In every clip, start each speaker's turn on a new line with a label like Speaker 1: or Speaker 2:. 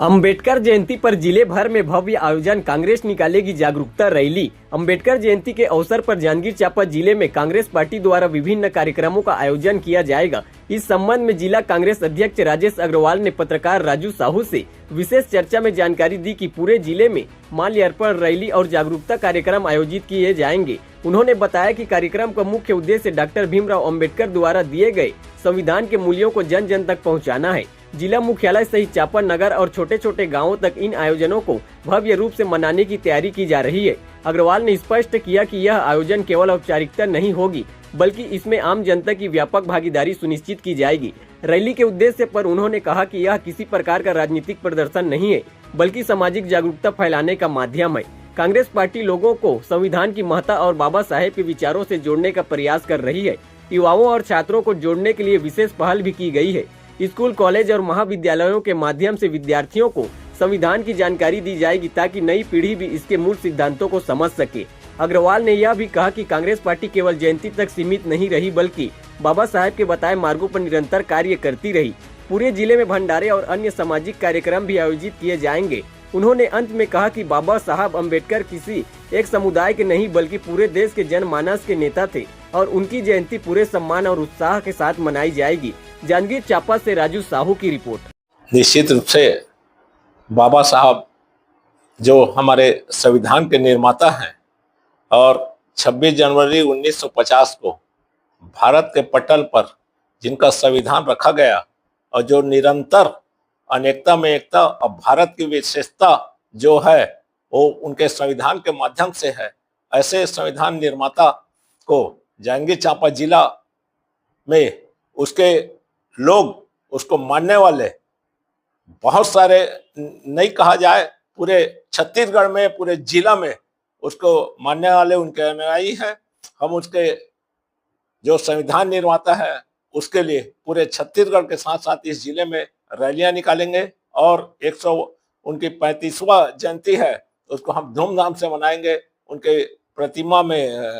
Speaker 1: अंबेडकर जयंती पर जिले भर में भव्य आयोजन। कांग्रेस निकालेगी जागरूकता रैली। अंबेडकर जयंती के अवसर पर जांजगीर चांपा जिले में कांग्रेस पार्टी द्वारा विभिन्न कार्यक्रमों का आयोजन किया जाएगा। इस संबंध में जिला कांग्रेस अध्यक्ष राजेश अग्रवाल ने पत्रकार राजू साहू से विशेष चर्चा में जानकारी दी कि पूरे जिले में माल्यार्पण रैली और जागरूकता कार्यक्रम आयोजित किए जाएंगे। उन्होंने बताया कि कार्यक्रम का मुख्य उद्देश्य डॉक्टर भीमराव अंबेडकर द्वारा दिए गए संविधान के मूल्यों को जन जन तक पहुंचाना है। जिला मुख्यालय सहित चांपा नगर और छोटे छोटे गांवों तक इन आयोजनों को भव्य रूप से मनाने की तैयारी की जा रही है। अग्रवाल ने स्पष्ट किया कि यह आयोजन केवल औपचारिकता नहीं होगी, बल्कि इसमें आम जनता की व्यापक भागीदारी सुनिश्चित की जाएगी। रैली के उद्देश्य पर उन्होंने कहा कि यह किसी प्रकार का राजनीतिक प्रदर्शन नहीं है, बल्कि सामाजिक जागरूकता फैलाने का माध्यम है। कांग्रेस पार्टी लोगों को संविधान की महत्ता और बाबा साहेब के विचारों से जोड़ने का प्रयास कर रही है। युवाओं और छात्रों को जोड़ने के लिए विशेष पहल भी की गई है। स्कूल, कॉलेज और महाविद्यालयों के माध्यम से विद्यार्थियों को संविधान की जानकारी दी जाएगी ताकि नई पीढ़ी भी इसके मूल सिद्धांतों को समझ सके। अग्रवाल ने यह भी कहा कि कांग्रेस पार्टी केवल जयंती तक सीमित नहीं रही, बल्कि बाबा साहेब के बताए मार्गों पर निरंतर कार्य करती रही। पूरे जिले में भंडारे और अन्य सामाजिक कार्यक्रम भी आयोजित किए जाएंगे। उन्होंने अंत में कहा कि बाबा साहब अम्बेडकर किसी एक समुदाय के नहीं, बल्कि पूरे देश के जनमानस के नेता थे और उनकी जयंती पूरे सम्मान और उत्साह के साथ मनाई जाएगी। जांजगीर चांपा से राजू साहू की रिपोर्ट।
Speaker 2: निश्चित रूप से बाबा साहब जो हमारे संविधान के निर्माता हैं और 26 जनवरी 1950 को भारत के पटल पर जिनका संविधान रखा गया और जो निरंतर अनेकता में एकता और भारत की विशेषता जो है वो उनके संविधान के माध्यम से है। ऐसे संविधान निर्माता को जांजगीर चांपा जिला में उसके लोग, उसको मानने वाले बहुत सारे, नहीं कहा जाए पूरे छत्तीसगढ़ में, पूरे जिला में उसको मानने वाले उनके अनुयायी हैं। हम उसके जो संविधान निर्माता है उसके लिए पूरे छत्तीसगढ़ के साथ साथ इस जिले में रैलियां निकालेंगे और उनकी 35वां जयंती है उसको हम धूमधाम से मनाएंगे। उनके प्रतिमा में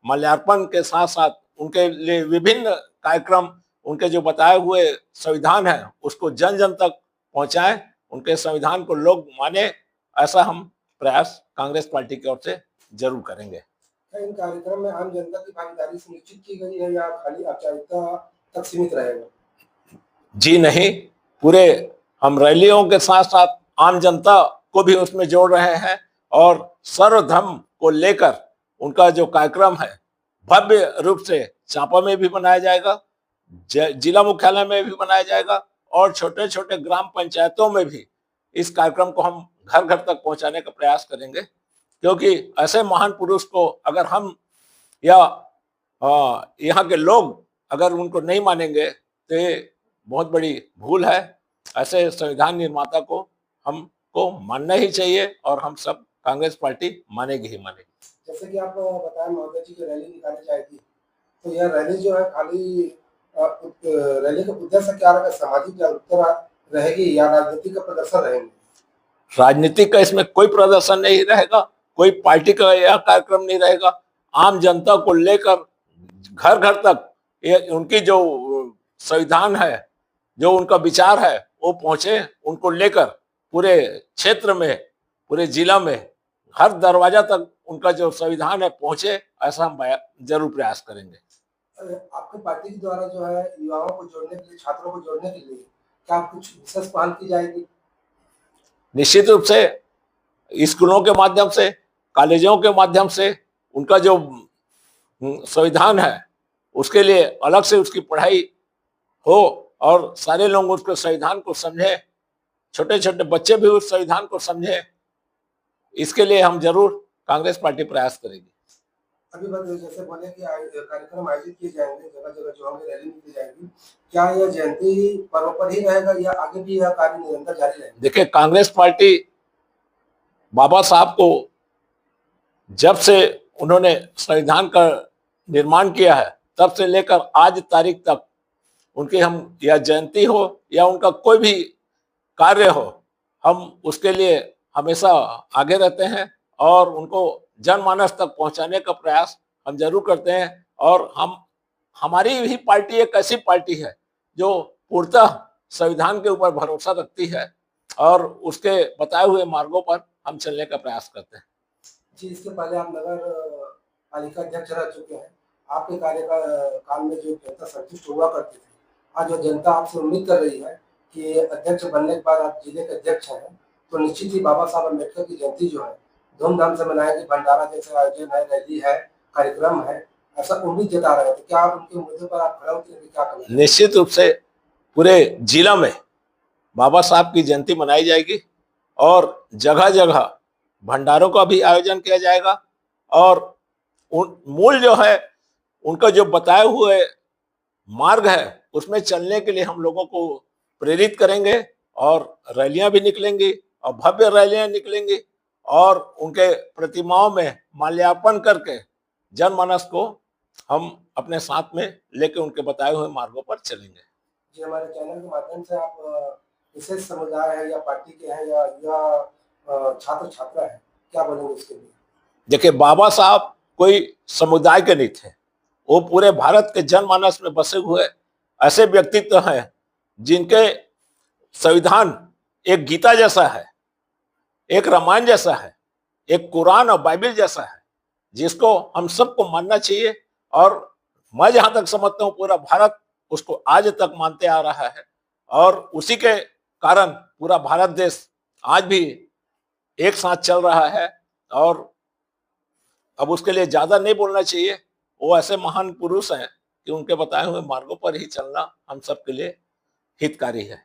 Speaker 2: माल्यार्पण के साथ साथ उनके लिए विभिन्न कार्यक्रम, उनके जो बताए हुए संविधान है उसको जन जन तक पहुंचाएं, उनके संविधान को लोग माने, ऐसा हम प्रयास कांग्रेस पार्टी की ओर से जरूर करेंगे।
Speaker 3: इन कार्यक्रम में आम जनता की भागीदारी सुनिश्चित की गई है या खाली औपचारिकता तक सीमित रहेगा?
Speaker 2: जी नहीं, पूरे हम रैलियों के साथ साथ आम जनता को भी उसमें जोड़ रहे हैं और सर्वधर्म को लेकर उनका जो कार्यक्रम है भव्य रूप से चांपा में भी मनाया जाएगा, जिला मुख्यालय में भी मनाया जाएगा और छोटे छोटे ग्राम पंचायतों में भी इस कार्यक्रम को हम घर घर तक पहुंचाने का प्रयास करेंगे। क्योंकि ऐसे महान पुरुष को अगर हम या यहाँ के लोग अगर उनको नहीं मानेंगे तो ये बहुत बड़ी भूल है। ऐसे संविधान निर्माता को हमको मानना ही चाहिए और हम सब कांग्रेस पार्टी मानेगी ही मानेगी।
Speaker 3: जैसे कि आप बताया महोदय जी की रैली निकाली जाएगी, तो यह रैली जो है खाली रैली का उद्देश्य क्या रहेगा? सामाजिक जागरूकता रहेगी या राजनीतिक का प्रदर्शन रहेंगे?
Speaker 2: राजनीतिक का इसमें कोई प्रदर्शन नहीं रहेगा, कोई पार्टी का यह कार्यक्रम नहीं रहेगा। आम जनता को लेकर घर घर तक उनकी जो संविधान है, जो उनका विचार है वो पहुंचे, उनको लेकर पूरे क्षेत्र में, पूरे जिला में हर दरवाजा तक उनका जो संविधान है पहुंचे, ऐसा हम जरूर प्रयास करेंगे।
Speaker 3: आपके पार्टी के द्वारा जो है युवाओं को जोड़ने के लिए, छात्रों को जोड़ने के लिए क्या कुछ विशेष पहल की जाएगी?
Speaker 2: निश्चित रूप से स्कूलों के माध्यम से, कॉलेजों के माध्यम से उनका जो संविधान है उसके लिए अलग से उसकी पढ़ाई हो और सारे लोग उसके संविधान को समझे, छोटे छोटे बच्चे भी उस संविधान को समझे। इसके लिए हम जरूर कांग्रेस पार्टी प्रयास करेगी।
Speaker 3: अभी जैसे बोले कि कार्यक्रम आयोजित किए जाएंगे, जगह जगह जो होंगे, रैली निकली जाएगी, क्या यह जयंती पर्व पर ही रहेगा या आगे भी यह कार्य निरंतर जारी रहेगा?
Speaker 2: देखिए, कांग्रेस पार्टी बाबा साहब को जब से उन्होंने संविधान का निर्माण किया है तब से लेकर आज तारीख तक उनकी हम या जयंती हो या उनका कोई भी कार्य हो, हम उसके लिए हमेशा आगे रहते हैं और उनको जनमानस तक पहुंचाने का प्रयास हम जरूर करते हैं। और हमारी ही पार्टी एक ऐसी पार्टी है जो पूर्णतः संविधान के ऊपर भरोसा रखती है और उसके बताए हुए मार्गों पर हम चलने का प्रयास करते हैं।
Speaker 3: जी, इसके पहले आप नगर पालिका अध्यक्ष रह चुके हैं। आपके काल में जो जनता संतुष्ट हुआ करती थी, आज जो जनता आपसे उम्मीद कर रही है कि अध्यक्ष बनने के बाद आप जिले के अध्यक्ष हैं, तो निश्चित ही बाबा साहब अम्बेडकर की जयंती जो है धूमधाम से मनाएगी, भंडारा जैसे आयोजन है, रैली है, कार्यक्रम है, ऐसा उम्मीद जता रहे हैं। तो क्या आप उनके मुद्दे पर आप खड़े उतरेंगे, क्या करेंगे?
Speaker 2: निश्चित रूप से पूरे जिला में बाबा साहब की जयंती मनाई जाएगी और जगह जगह भंडारों का भी आयोजन किया जाएगा और उन मूल जो है उनका जो बताए हुए मार्ग है उसमें चलने के लिए हम लोगों को प्रेरित करेंगे और रैलियां भी निकलेंगी और भव्य रैलियां निकलेंगी और उनके प्रतिमाओं में माल्यार्पण करके जनमानस को हम अपने साथ में लेके उनके बताए हुए मार्गों पर चलेंगे।
Speaker 3: जी, हमारे चैनल के माध्यम से आप विशेष समुदाय है या पार्टी के हैं या छात्र छात्रा है, क्या बोलेंगे इसके लिए?
Speaker 2: देखिए, बाबा साहब कोई समुदाय के नहीं थे, वो पूरे भारत के जनमानस में बसे हुए ऐसे व्यक्तित्व हैं जिनके संविधान एक गीता जैसा है, एक रामायण जैसा है, एक कुरान और बाइबल जैसा है, जिसको हम सबको मानना चाहिए। और मैं जहां तक समझता हूं पूरा भारत उसको आज तक मानते आ रहा है और उसी के कारण पूरा भारत देश आज भी एक साथ चल रहा है। और अब उसके लिए ज्यादा नहीं बोलना चाहिए, वो ऐसे महान पुरुष हैं कि उनके बताए हुए मार्गों पर ही चलना हम सबके लिए हितकारी है।